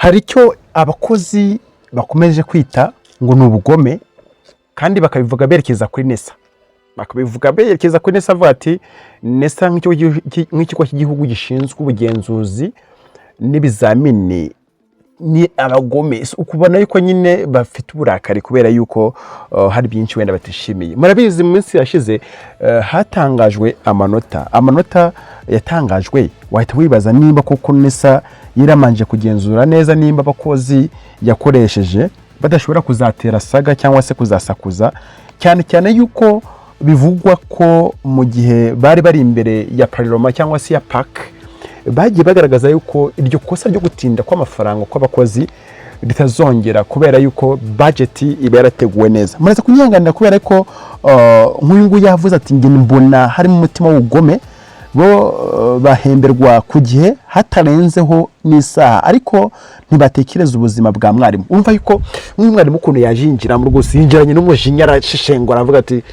hari icyo abakozi bakomeje kwita ngo ni ubugome kandi bakabivuga berekeza kuri NESA, avuga ati NESA nk'ikigo cy'igihugu gishinzwe ubugenzuzi n'ibizamini ni abagome. Ukubona yuko nyine bafite uburakari kubera yuko hari byinshi wenda batishimiye. Murabizi mu minsi yashize hatangajwe amanota yatangajwe, wahita wibaza nimba koko NESA yiramanje kugenzura neza nimba abakozi yakoresheje badashobora kuzatera saga cyangwa se kuzasakuza, cyane yuko bivugwa ko mu gihe bari imbere ya Parlement cyangwa se ya PAC bagiye bagaragaza yuko iryo kosa ryo gutinda kw'amafaranga kw'abakozi ritazongera kubera yuko budget iba yarateguwe neza. Muraza kunyanganira kubera ko nk'uyu yavuze ati nge mbona harimo umutima w'ubugome, bo bahemberwa ku gihe hatarenzeho n'isaha ariko ntibatekereza ubuzima bwa mwarimu. Umva yuko mwarimu ukuntu yajinjira mu rwose yinjiranye n'umujinya arashishengura avuga ati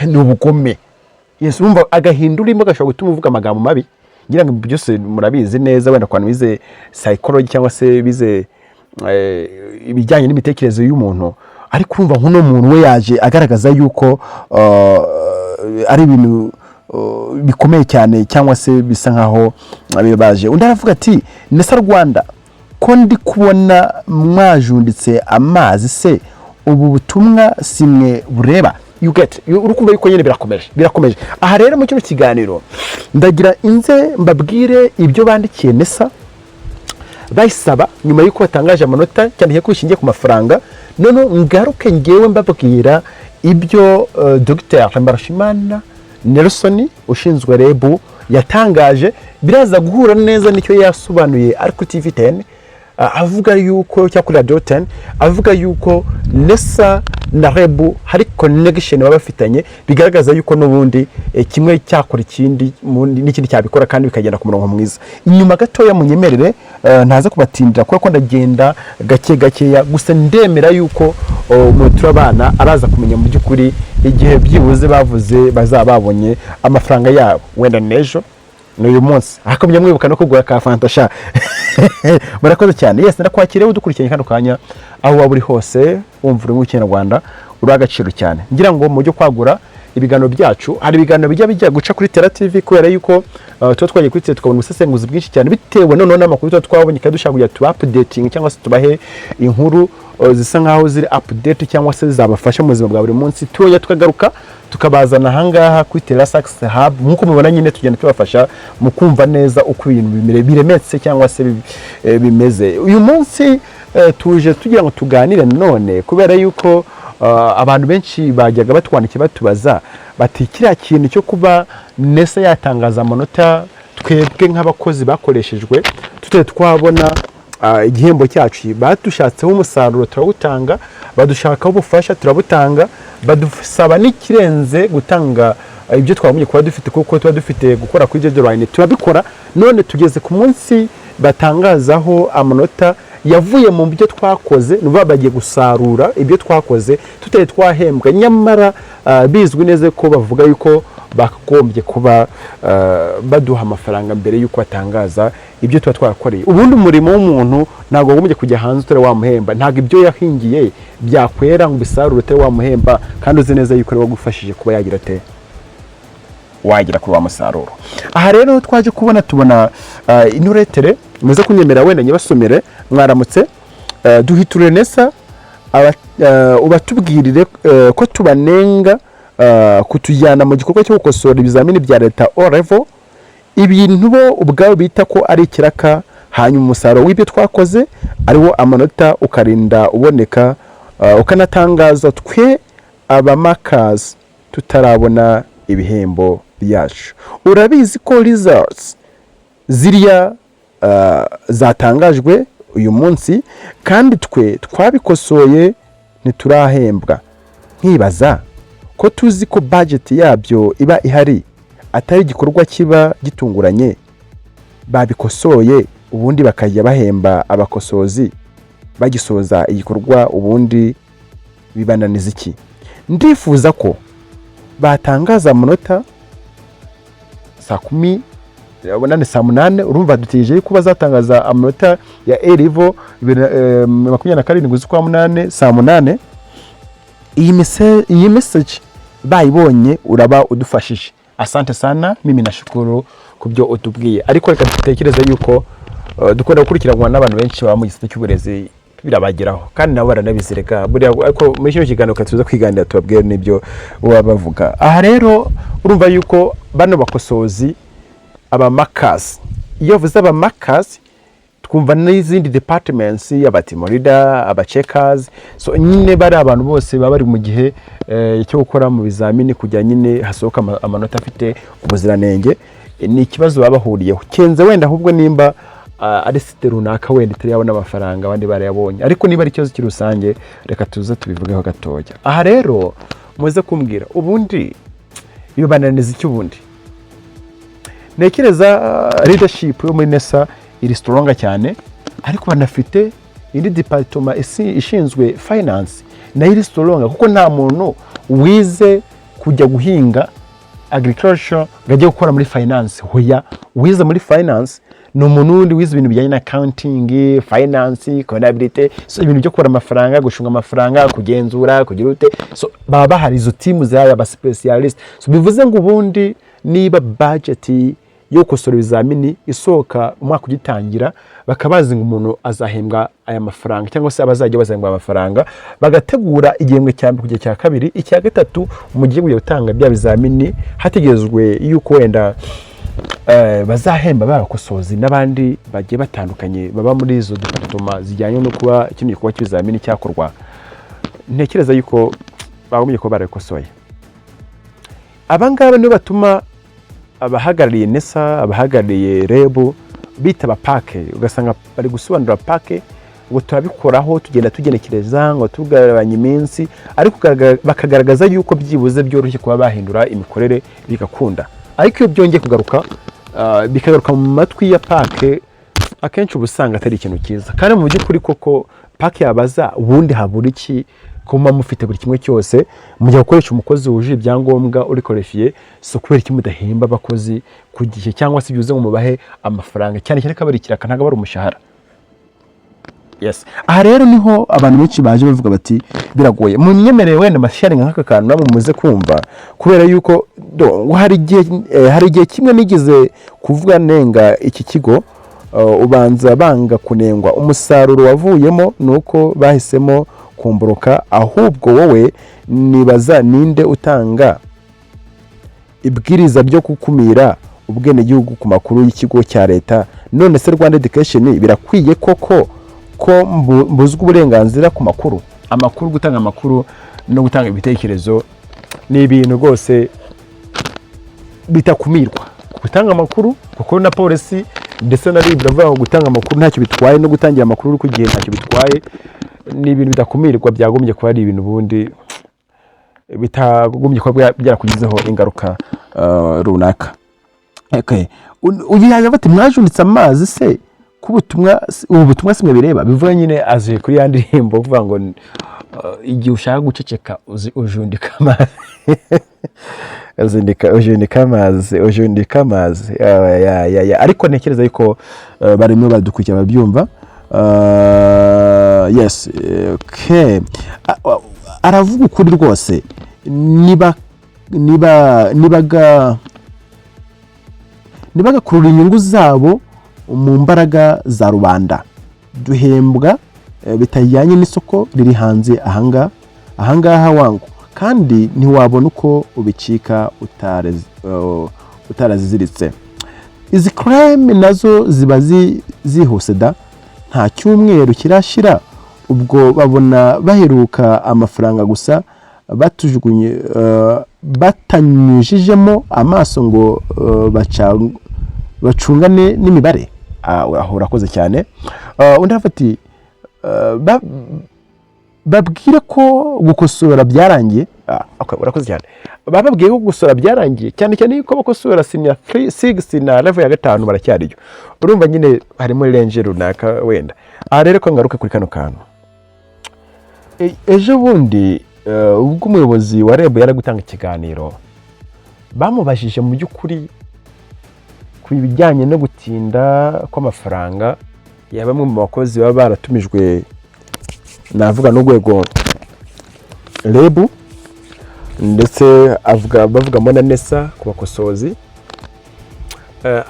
ni ubugome. Yesu umva agahindura imwe gashobora gutuma uvuga amagambo mabi. Ngira ngo byose murabizi neza wenda kwa bize psychology cyangwa se bize ibijyanye n'imitekerereze y'umuntu, ariko urumva nk'uno muntu we yaje agaragaza yuko ari ibintu bikomeye cyane cyangwa se bisa nkaho bibaje. Undi aravuga ati NESA Rwanda ko ndi kubona mwajunditse amazi se ubu butumwa simwe bureba. You get urukumva yuko nyene birakomeje. Aha rero mu cyo kiganiro ndagira inze mbabwire ibyo bandikiye NESA bayisaba nyuma yuko batangaje amanota cyane ko ishingiye ku mafaranga. None ngaruke ngewe mbabwira ibyo Dr. Mbarashimana Nelson ushinzwe REB yatangaje, biraza guhura neza nicyo yasobanuye ariko TV10 avuga yuko cyakuri Radio 10 avuga yuko NESA na REB hari connection baba bafitanye, bigaragaza yuko n'ubundi kimwe cyakora ikindi n'ikindi cyabikora kandi bikagenda ku murongo mwiza. Inyuma gatoya munyemerere ntaza kubatindira kuko ndagenda gakeya gusa ndemera yuko turabana araza kumenya mu by'ukuri igihe byibuze bavuze bazababonye amafaranga yabo wenda nejo n'uyu munsi akamenya mwibuka no kugura ka fanta sha. Murakoze cyane. Yes, ndakwakiriye udukurikiranye kano kanya aho waburi hose wumva uri mu Kinyarwanda uri agaciro cyane. Ngira ngo mu byo kwagura ibiganiro byacu hari ibiganiro bijya guca kuri Tera TV kubera yuko tuba twagiye kuri tukabona ubusesenguzi bwinshi cyane bitewe none n'amakuru twabonye kadushaka kujya tu updating cyangwa se tubahe inkuru zisa nkaho ziri update cyangwa se zabafasha mu buzima bwa buri munsi. Tuya tukagaruka tukabazana hangaha kuri Tera Success Hub nkuko mubona nyine tugenda tubafasha mu kumva neza uko ibintu biremetse cyangwa se bimeze. Uyu munsi tuje tugira ngo tuganire none kubera yuko abantu benshi bajyaga batwandikira batubaza bati kiriya kintu cyo kuba NESA yatangaza amanota twebwe nk'abakozi bakoreshejwe tutari twabona igihembo cyacu, badushatseho umusaruro turawutanga, badushakaho ubufasha turabutanga, badusaba n'ikirenze gutanga ibyo twabonye kuba dufite kuko tuba dufite gukora kuri deadline turabikora. None tugeze ku munsi batangazaho amanota yavuye mu byo twakoze, nuba bagiye gusarura ibyo twakoze tutari twahembwa, nyamara bizwi neza ko bavuga yuko bakagombye kuba baduha amafaranga mbere yuko batangaza ibyo tuba twakoreye. Ubundi umurimo w'umuntu ntabwo wagombye kujya hanze utari wamuhemba, ntabwo ibyo yahingiye byakwera ngo bisarure utari wamuhemba kandi uzi neza yuko ari wagufashije kuba yagira wagira kuri wa musaruro. Aha rero twaje kubona tubona inuretere muze kunyemera wenda nyabasomere mwaramutse duhiture NESA ubatubwirire ko tubanenga kutujyana mu gikorwa cyo gukosora ibizamini bya leta O level, ibintu bo ubwabo bita ko ari ikiraka, hanyuma umusaruro w'ibyo twakoze ariwo amanota ukarinda uboneka ukanatangaza twe abamakazi tutarabona ibihembo byacu. Urabizi ko results ziriya zatangajwe uyu munsi kandi twe twabikosoye ntiturahembwa. Nkibaza ko tuzi ko budget yabyo iba ihari atari igikorwa kiba gitunguranye, babikosoye ubundi bakajya bahemba abakosozi bagisoza igikorwa ubundi bibananiza iki? Ndifuza ko batangaza amanota saa 10 abonane saa 8 urumva dutegereje ko bazatangaza amanota ya A-level 2027 z'ukwa 8 saa 8. Iyi message bayibonye uraba udufashije. Asante sana, mimi nashukuru kubyo utubwiye. Ariko reka dutekereza yuko dukunda gukurikiranwa n'abantu benshi baba mu gisata cy'uburezi birabageraho kandi nabo baranabizireka buriya ariko muri kino kiganiro katuza kwiganira tubabwira n'ibyo bavuga. Aha rero urumva yuko bano bakosozi aba makers, iyo vuze aba makers twumva n'izindi departments y'abateam leader, aba checkers, so nyine bari abantu bose baba bari mu gihe cyo gukora mu bizamini kujya nyine hasohoka amanota afite ubuziranenge. Ni ikibazo babahuriyeho kenze wenda ahubwo nimba ari site runaka wenda itari yabona amafaranga abandi barayabonye, ariko niba ari ikibazo cy'urusange reka tuze tubivugeho gatoya. Aha rero muze kumbwira ubundi iyo bananiza iki ubundi. Nekereza leadership yo muri NESA iri stronger cyane, ariko banafite indi department ishinzwe finance nayo iri stronger, kuko nta muntu wize kujya guhinga agriculture gajye gukora muri finance. Hoya wize muri finance ni umuntu wundi wize ibintu bijyanye na accounting, finance, contability, so ibintu byo gukora amafaranga, gushunga amafaranga, kugenzura, kugira ute. So baba bahari izo team z'aya ba specialist. So bivuze ngo ubundi niba budget yo gukosora ibizamini isohoka umwaka ugitangira, bakabazi ngo umuntu azahembwa aya mafaranga cyangwa se abazajya bazahembwa amafaranga, bagategura igihembwe cya mbere kujya cya kabiri, icya gatatu mu gihe ugiye gutanga bya bizamini hategezwe yuko wenda bazahemba barakosozi n'abandi bagiye batandukanye baba muri izo department zijyanye no kuba kino gikorwa cy'ibizamini cyakorwa. Ntekereza yuko bagomye ko barakosoye. Abangaba nibo batuma abahagarariye NESA, abahagarariye REB bitaba pake, ugasanga bari gusobanura pake ngo turabikoraho tugenda tugenekereza ngo tugabanya iminsi, ariko bakagaragaza yuko byibuze byoroshye kuba bahindura imikorere bigakunda. Ariko iyo byongeye kugaruka bikagaruka mu matwi ya pake, akenshi ubusanga atari ikintu cyiza. Kandi mu by'ukuri koko pake yabaza ubundi habura iki kuma mufite buri kimwe cyose mujya gukoresha umukozi wuje ibyangombwa uri qualifié, so kubera iki mudahemba abakozi ku gihe cyangwa se byuze ngo mubahe amafaranga cyane cyane kabari kiraka ntago bari umushahara. Yes, aha rero niho abantu benshi baje bavuga bati biragoye. Mu nyemerere wenda masharinga nk'aka kantu namwe muze kumva, kubera yuko hari igihe kimwe nigeze kuvuga nenga iki kigo ubanza banga kunengwa umusaruro wavuyemo nuko bahisemo kumboroka, ahubwo wowe nibaza ninde utanga ibwiriza byo kukumira ubwene gihugu ku makuru y'ikigo cya leta. None se Rwanda Education birakwiye koko ko mbuzwa uburenganzira ku makuru, gutanga amakuru no gutanga ibitekerezo ni ibintu rwose bitakumirwa. Gutanga amakuru kuko na polisi ndetse na RIB baravuga gutanga amakuru ntacyo bitwaye, no gutangira amakuru uri ku gihe ntacyo bitwaye. Ni ibintu bidakumirwa, byagombye kuba ari ibintu bundi bitagombye kuba byarakugizeho ingaruka runaka. Okay, uyu yaje bati mwajunitse amazi se ubutumwa simwe bireba, bivuga nyine aje kuri ya ndirimbo kuvuga ngo igihe ushaka guceceka ujundika amazi ujundika amazi. Ariko ntekereza yuko barimo badukurikira babyumva. Yes, okay. Aravuga ukuri rwose, nibagakurura inyungu zabo mu mbaraga za rubanda. Duhembwa bitajyanye n'isoko riri hanze ahangaha wangu, kandi ntiwabona uko ubicika utaraziziritse. Izi crime nazo ziba zihuse da, nta cyumweru kirashira ubwo babona baheruka amafaranga gusa batujugunye batanyujijemo amaso ngo bacungane n'imibare. Ahora akoze cyane. Undi afati babwire ko gukosora byarangiye. Urakoze cyane. Bababwiye ko gukosora byarangiye cyane cyane yuko bakosora senior 6 na level ya 5 baracyariyo. Urumva nyine harimo range runaka wenda. Rero ko ngaruka kuri kano kantu. Ejo bundi ubwo umuyobozi wa REB yari gutanga ikiganiro, bamubajije mu by'ukuri ku bijyanye no gutinda kw'amafaranga ya bamwe mu bakozi baba baratumijwe navuga n'urwego REB ndetse bavugamo na NESA ku bakosozi.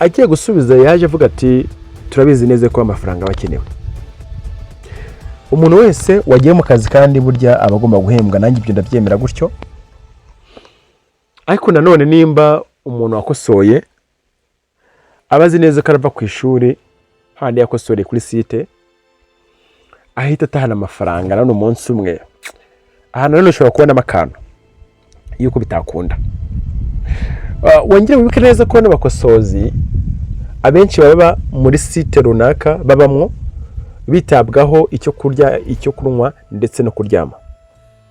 Agiye gusubiza yaje avuga ati turabizi neza ko amafaranga bakenewe. Umuntu wese wagiye mu kazi kandi burya abagomba guhembwa, nanjye ibyo ndabyemera gutyo. Ariko nanone nimba umuntu wakosoye abazi neza ko arava ku ishuri handi yakosoreye kuri site ahita atahana amafaranga none umunsi umwe, aha none ushobora kubona amakano yuko bitakunda. Wongere wibuke neza ko n'abakosozi abenshi baba muri site runaka babamwo bitabwaho icyo kurya, icyo kunywa ndetse no kuryama.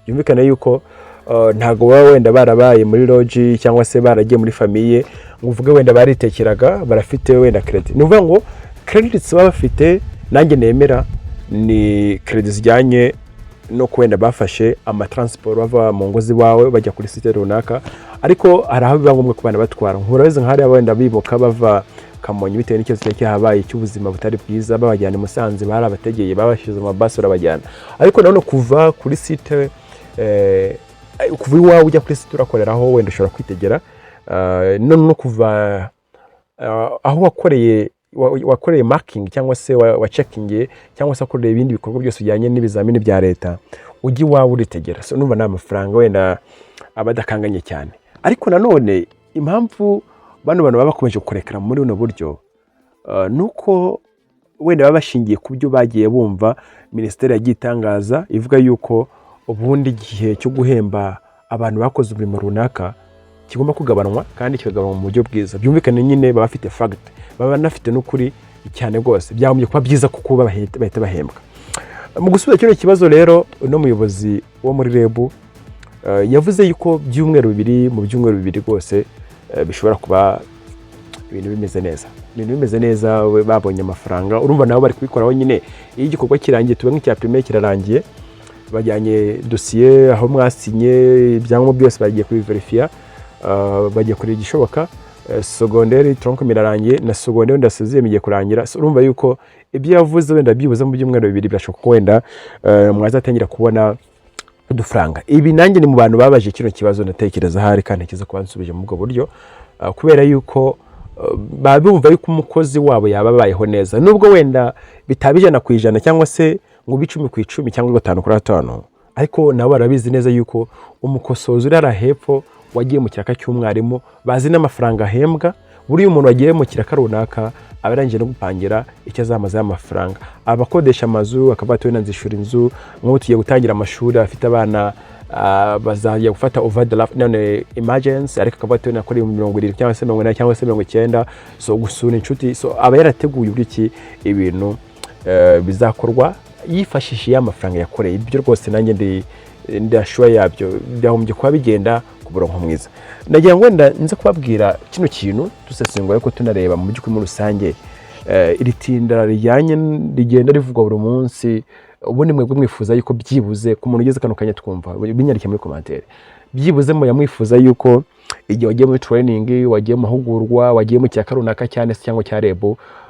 Yumvikana yuko ntago baba wenda barabaye muri lodge cyangwa se baragiye muri famille ngo uvuge wenda baritekeraga barafite wenda credit. Ni uvuga ngo credits baba bafite nanjye nemera ni credits zijyanye no kwenda bafashe amatransport bava mu ngozi wawe bajya kuri site runaka, ariko hari aho biba ngombwa kubana batwara. Nk'urabizi nk'ahari wenda biboka bava Kamonyi bitewe n'ikibazo cyahabaye cy'ubuzima butari bwiza, babajyana Musanze bari abategeye babashize mu bus barabajyana. Ariko none kuva kuri site kuva iwawe ujya kuri site urakoreraho wenda ushobora kwitegera, none no kuva aho wakoreye marking cyangwa se wa checking cyangwa se akoreye ibindi bikorwa byose bijyanye n'ibizamini bya leta ujye iwawe uritegera. So numva nta mafaranga wenda abadakanganye cyane. Ariko nanone impamvu bano baba bakomeje kurekera muri buno buryo nuko wenda baba bashingiye ku byo bagiye bumva minisiteri yagiye itangaza ivuga yuko ubundi gihe cyo guhemba abantu bakoze umurimo runaka kigomba kugabanwa kandi kikagabanwa mu buryo bwiza. Byumvikane nyine baba bafite fact, baba banafite n'ukuri cyane rwose, byagombye kuba byiza kuko bahita bahembwa. Mu gusubiza kino kibazo rero no muyobozi wo muri REB yavuze yuko byumweru bibiri rwose bishobora kuba ibintu bimeze neza. Ibintu bimeze neza, babonye amafaranga, urumva nabo bari kubikoraho nyine. Iyo igikorwa kirangiye tuba nk'icya primaire kirarangiye, bajyanye dossier aho mwasinye ibyangombwa byose bagiye kubiverifia, bagiye kuri igishoboka. Secondaire tronc mirarangiye na secondaire ndasize migiye kurangira. Urumva yuko ibyo yavuze wenda byibuze mu byumweru bibiri byashoboka wenda mwazatangira kubona udufaranga. Ibi nanjye ni mu bantu babaje kino kibazo natekereza hari kandi kiza kubansubije mu bwo buryo, kubera yuko babumva yuko umukozi wabo yababayeho neza, nubwo wenda bitabijana ku ijana cyangwa se ngo bicumi ku 10 cyangwa 5 kuri 5, ariko nabo barabizi neza yuko umukosozi urara hepfo wagiye mu kiraka cy'umwarimu bazi n'amafaranga ahembwa. Buri umuntu wagiye mu kiraka runaka abarangije no gupangira icyo azamaza y'amafaranga. Abakodesha amazu akabatuye nanzishura inzu, nk'ubu tugiye gutangira amashuri afite abana bazajya gufata overdraft none emergency, ariko akabatuye nakora 20 cyangwa se 80 cyangwa se 90, so gusura inshuti. So aba yarateguye uburyo ibintu bizakorwa yifashishiye amafaranga yakoreye. Ibyo rwose nanjye ndashwa yabyo byahombye kuba bigenda ku buronko mwiza. Nagira ngo wenda nze kubabwira kino kintu dusesengura ko tunareba mu by'ukuri muri rusange iri tinda rigenda rivugwa buri munsi. Ubundi mwebwe mwifuza yuko byibuze ku muntu ugeze kanukanya twumva binyarike muri commentaire, byibuze mu yamwifuza yuko igihe wagiye muri training, wagiye mu mahugurwa, wagiye mu cyaka runaka cyane cyangwa cya REB,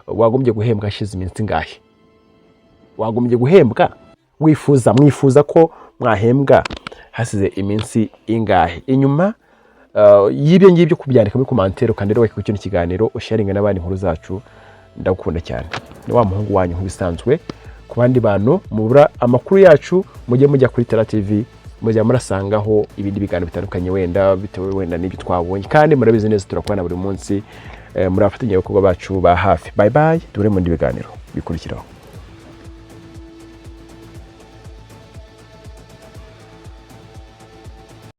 wagombye guhembwa hashize iminsi ngahe? Wagombye guhembwa mwifuza ko mwahembwa hasize iminsi ingahe? Inyuma y'ibyo ngibyo kubyandika muri commentaire kandi rero ku kino kiganiro usharinga n'abandi nkuru zacu. Ndagukunda cyane, ni wa muhungu wanyu nk'ibisanzwe. Ku bandi bantu mubura amakuru yacu mujye mujya kuri Tera TV, mujya murasangaho ibindi biganiro bitandukanye wenda bitewe wenda n'ibyo twabonye, kandi murabizi neza turakwana buri munsi. Murafatanya ibikorwa bacu ba hafi. Bye bye, dure mu ndi biganiro bikurikiraho.